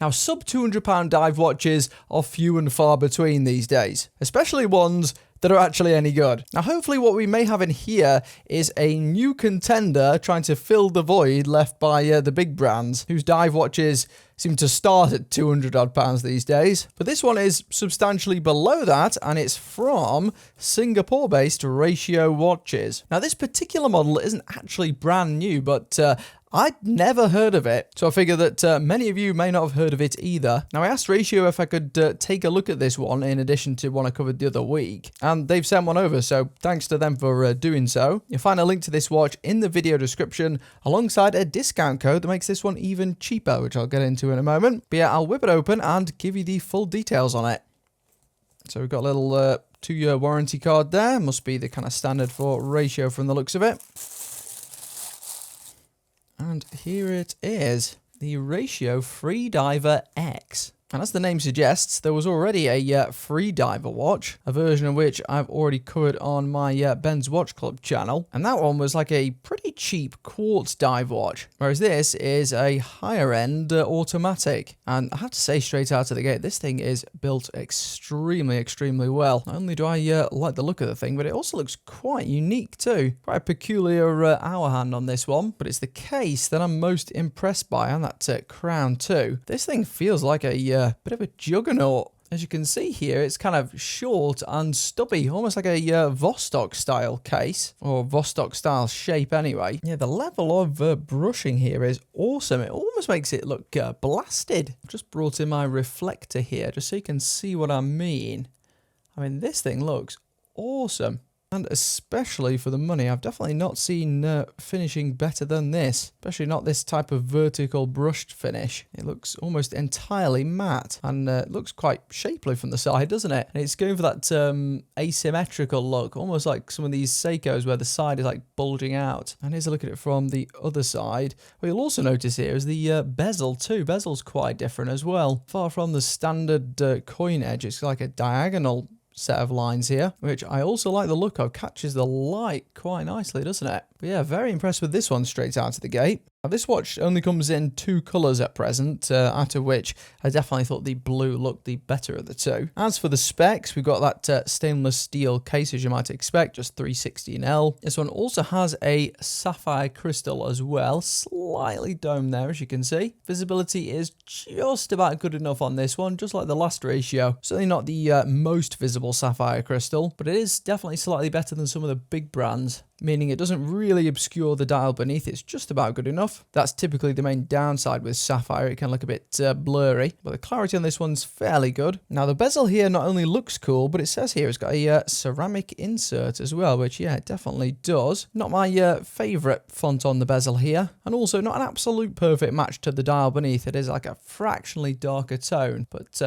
Now, sub £200 dive watches are few and far between these days, especially ones that are actually any good. Now, hopefully what we may have in here is a new contender trying to fill the void left by the big brands, whose dive watches seem to start at 200 odd pounds these days. But this one is substantially below that, and it's from Singapore-based Ratio Watches. Now, this particular model isn't actually brand new, but I'd never heard of it, so I figure that many of you may not have heard of it either. Now, I asked Ratio if I could take a look at this one in addition to one I covered the other week, and they've sent one over, so thanks to them for doing so. You'll find a link to this watch in the video description, alongside a discount code that makes this one even cheaper, which I'll get into in a moment. But yeah, I'll whip it open and give you the full details on it. So we've got a little 2-year warranty card there. Must be the kind of standard for Ratio from the looks of it. And here it is, the Ratio Freediver X. And as the name suggests, there was already a Freediver watch, a version of which I've already covered on my Ben's Watch Club channel. And that one was like a pretty cheap quartz dive watch, whereas this is a higher end automatic. And I have to say straight out of the gate, this thing is built extremely, extremely well. Not only do I like the look of the thing, but it also looks quite unique too. Quite a peculiar hour hand on this one, but it's the case that I'm most impressed by, and that crown too. This thing feels like a bit of a juggernaut. As you can see here, it's kind of short and stubby, almost like a Vostok style case, or Vostok style shape anyway. Yeah, the level of brushing here is awesome. It almost makes it look blasted. I've just brought in my reflector here just so you can see what I mean. I mean, this thing looks awesome. And especially for the money, I've definitely not seen finishing better than this. Especially not this type of vertical brushed finish. It looks almost entirely matte. And it looks quite shapely from the side, doesn't it? And it's going for that asymmetrical look. Almost like some of these Seikos where the side is like bulging out. And here's a look at it from the other side. What you'll also notice here is the bezel too. Bezel's quite different as well. Far from the standard coin edge, it's like a diagonal set of lines here, which I also like the look of. Catches the light quite nicely, doesn't it? But yeah, very impressed with this one straight out of the gate. Now, this watch only comes in 2 colours at present, out of which I definitely thought the blue looked the better of the two. As for the specs, we've got that stainless steel case, as you might expect, just 316L. This one also has a sapphire crystal as well, slightly domed there, as you can see. Visibility is just about good enough on this one, just like the last Ratio. Certainly not the most visible sapphire crystal, but it is definitely slightly better than some of the big brands, meaning it doesn't really obscure the dial beneath. It's just about good enough. That's typically the main downside with sapphire. It can look a bit blurry, but the clarity on this one's fairly good. Now, the bezel here not only looks cool, but it says here it's got a ceramic insert as well, which, yeah, it definitely does. Not my favourite font on the bezel here, and also not an absolute perfect match to the dial beneath. It is like a fractionally darker tone, but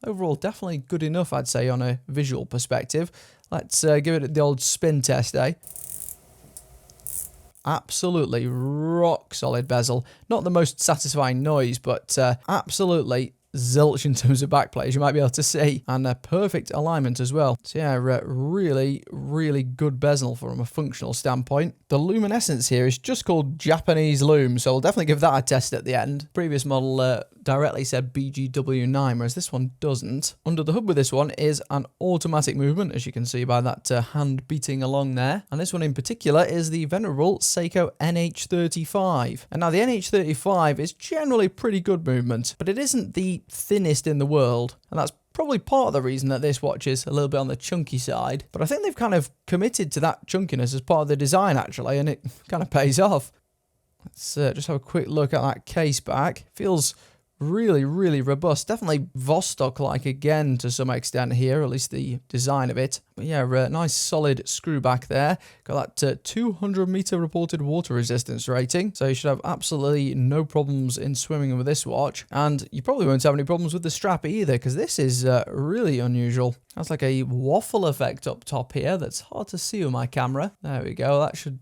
overall definitely good enough, I'd say, on a visual perspective. Let's give it the old spin test, eh? Absolutely rock solid bezel. Not the most satisfying noise, but absolutely zilch in terms of backplay, as you might be able to see, and a perfect alignment as well. So yeah, really, really good bezel from a functional standpoint. The luminescence here is just called Japanese Lume, so I'll definitely give that a test at the end. Previous model directly said BGW9, whereas this one doesn't. Under the hood with this one is an automatic movement, as you can see by that hand beating along there. And this one in particular is the venerable Seiko NH35. And now the NH35 is generally pretty good movement, but it isn't the thinnest in the world. And that's probably part of the reason that this watch is a little bit on the chunky side. But I think they've kind of committed to that chunkiness as part of the design, actually, and it kind of pays off. Let's just have a quick look at that case back. Feels really, really robust. Definitely Vostok-like again to some extent here, at least the design of it. But yeah, nice solid screw back there. Got that 200 meter reported water resistance rating. So you should have absolutely no problems in swimming with this watch. And you probably won't have any problems with the strap either, because this is really unusual. That's like a waffle effect up top here that's hard to see with my camera. There we go. That should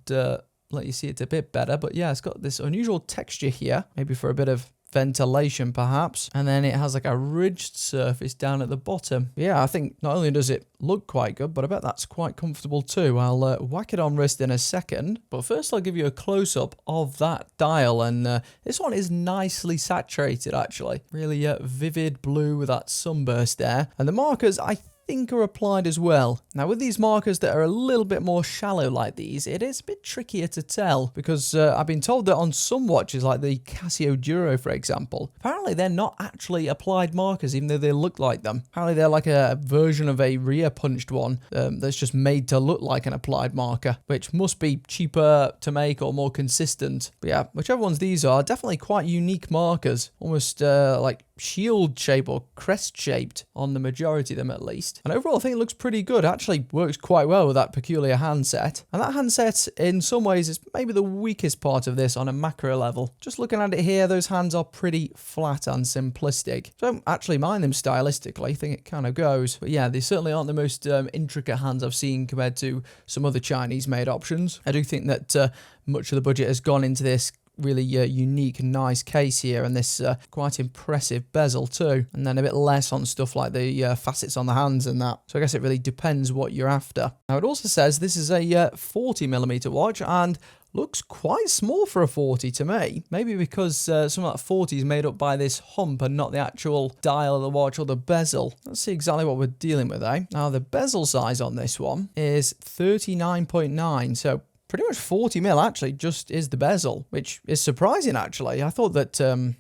let you see it a bit better. But yeah, it's got this unusual texture here, maybe for a bit of ventilation perhaps, and then it has like a ridged surface down at the bottom. Yeah, I think not only does it look quite good, but I bet that's quite comfortable too. I'll whack it on wrist in a second, but first I'll give you a close-up of that dial, and this one is nicely saturated actually. Really vivid blue with that sunburst there, and the markers I think are applied as well. Now with these markers that are a little bit more shallow like these, it is a bit trickier to tell because I've been told that on some watches like the Casio Duro for example, apparently they're not actually applied markers even though they look like them. Apparently they're like a version of a rear punched one that's just made to look like an applied marker, which must be cheaper to make or more consistent. But yeah, whichever ones these are, definitely quite unique markers, almost like shield shape or crest shaped on the majority of them at least. And overall I think it looks pretty good. It actually works quite well with that peculiar handset. And that handset in some ways is maybe the weakest part of this on a macro level. Just looking at it here, those hands are pretty flat and simplistic. So I don't actually mind them stylistically, I think it kind of goes. But yeah, they certainly aren't the most intricate hands I've seen compared to some other Chinese made options. I do think that much of the budget has gone into this really unique nice case here, and this quite impressive bezel too, and then a bit less on stuff like the facets on the hands and that. So I guess it really depends what you're after. Now it also says this is a 40mm watch and looks quite small for a 40 to me. Maybe because some of that 40 is made up by this hump and not the actual dial of the watch or the bezel. Let's see exactly what we're dealing with, eh? Now the bezel size on this one is 39.9, so pretty much 40mm actually just is the bezel, which is surprising actually. I thought that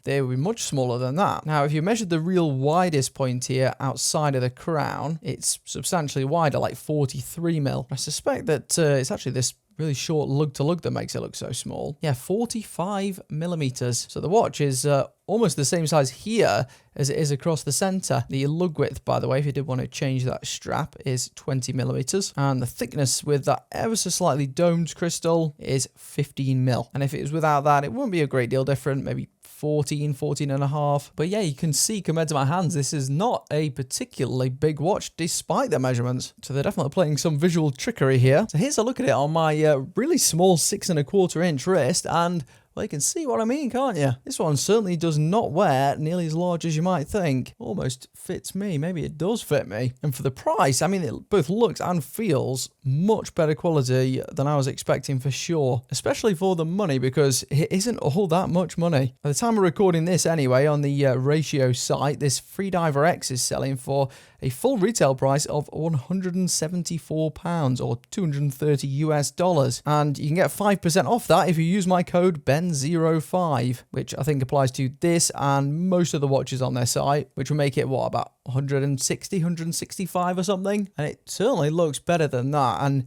they would be much smaller than that. Now, if you measured the real widest point here outside of the crown, it's substantially wider, like 43mm. I suspect that it's actually this really short lug to lug that makes it look so small. Yeah, 45mm. So the watch is almost the same size here as it is across the center. The lug width, by the way, if you did want to change that strap, is 20mm. And the thickness with that ever so slightly domed crystal is 15mm. And if it was without that, it wouldn't be a great deal different, maybe 14 and a half. But yeah, you can see compared to my hands, this is not a particularly big watch despite their measurements. So they're definitely playing some visual trickery here. So here's a look at it on my really small 6¼ inch wrist, and well, you can see what I mean, can't you? This one certainly does not wear nearly as large as you might think. Almost fits me. Maybe it does fit me. And for the price, I mean, it both looks and feels much better quality than I was expecting for sure. Especially for the money, because it isn't all that much money. By the time we're recording this anyway, on the Ratio site, this Freediver X is selling for a full retail price of £174 or $230 US. And you can get 5% off that if you use my code BEN05, which I think applies to this and most of the watches on their site, which will make it, what, about 160, 165 or something? And it certainly looks better than that. And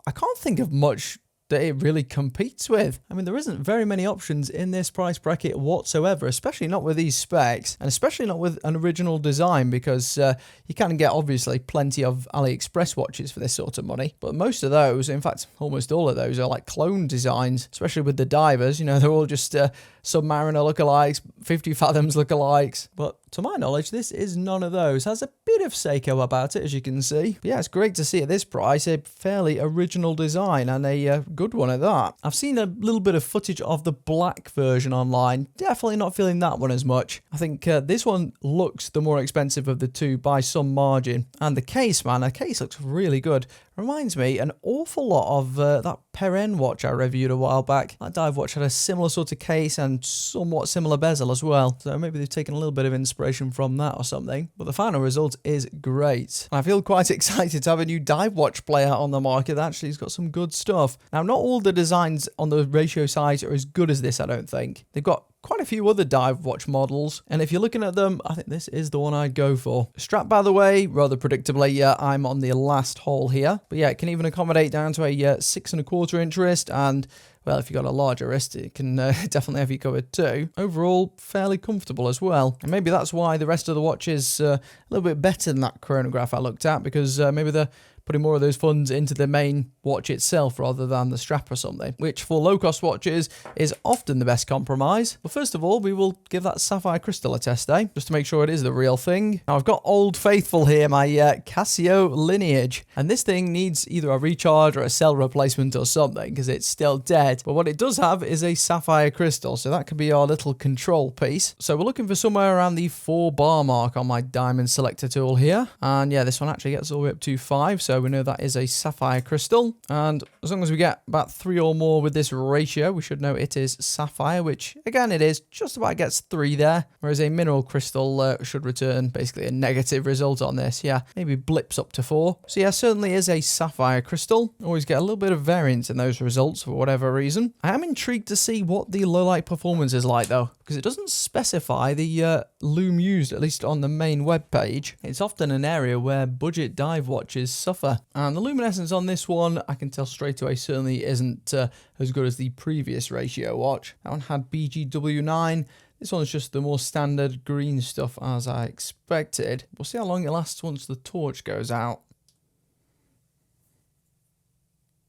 I can't think of much that it really competes with. I mean, there isn't very many options in this price bracket whatsoever, especially not with these specs, and especially not with an original design, because you can get obviously plenty of AliExpress watches for this sort of money, but most of those, in fact almost all of those, are like clone designs, especially with the divers. You know, they're all just Submariner lookalikes, 50 Fathoms lookalikes, but to my knowledge, this is none of those. Has a bit of Seiko about it, as you can see. But yeah, it's great to see at this price a fairly original design, and a good one at that. I've seen a little bit of footage of the black version online. Definitely not feeling that one as much. I think this one looks the more expensive of the two by some margin. And the case, man, the case looks really good. Reminds me an awful lot of that Perrin watch I reviewed a while back. That dive watch had a similar sort of case and somewhat similar bezel as well. So maybe they've taken a little bit of inspiration from that or something. But the final result is great. I feel quite excited to have a new dive watch player on the market that actually has got some good stuff. Now, not all the designs on the Ratio site are as good as this, I don't think. They've got quite a few other dive watch models, and if you're looking at them, I think this is the one I'd go for. Strap, by the way, rather predictably, I'm on the last hole here, but yeah, it can even accommodate down to a 6¼ inch wrist, and well, if you've got a larger wrist, it can definitely have you covered too. Overall, fairly comfortable as well. And maybe that's why the rest of the watch is a little bit better than that chronograph I looked at, because maybe the putting more of those funds into the main watch itself rather than the strap or something, which for low-cost watches is often the best compromise. But first of all, we will give that sapphire crystal a test, just to make sure it is the real thing. Now, I've got Old Faithful here, my Casio Lineage, and this thing needs either a recharge or a cell replacement or something because it's still dead. But what it does have is a sapphire crystal, so that could be our little control piece. So we're looking for somewhere around the 4 bar mark on my diamond selector tool here. And yeah, this one actually gets all the way up to 5, so we know that is a sapphire crystal. And as long as we get about 3 or more with this ratio, we should know it is sapphire, which again it is, just about gets 3 there. Whereas a mineral crystal should return basically a negative result on this. Yeah, maybe blips up to 4. So yeah, certainly is a sapphire crystal. Always get a little bit of variance in those results for whatever reason. I am intrigued to see what the low light performance is like though, because it doesn't specify the lume used, at least on the main web page. It's often an area where budget dive watches suffer. And the luminescence on this one, I can tell straight away, certainly isn't as good as the previous ratio watch. That one had BGW9. This one's just the more standard green stuff as I expected. We'll see how long it lasts once the torch goes out.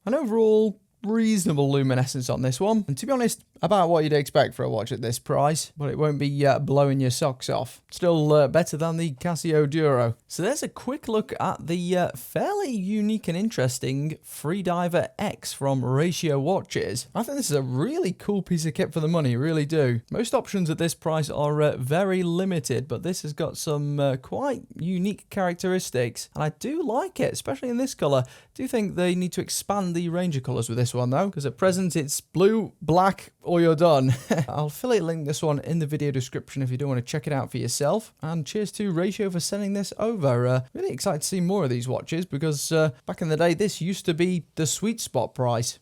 And overall, reasonable luminescence on this one. And to be honest, about what you'd expect for a watch at this price, but it won't be blowing your socks off. Still better than the Casio Duro. So there's a quick look at the fairly unique and interesting Freediver X from Ratio Watches. I think this is a really cool piece of kit for the money, really do. Most options at this price are very limited, but this has got some quite unique characteristics, and I do like it, especially in this colour. I do think they need to expand the range of colours with this one though, because at present it's blue, black, or you're done. I'll affiliate link this one in the video description if you do want to check it out for yourself. And cheers to Ratio for sending this over. Really excited to see more of these watches because back in the day, this used to be the sweet spot price.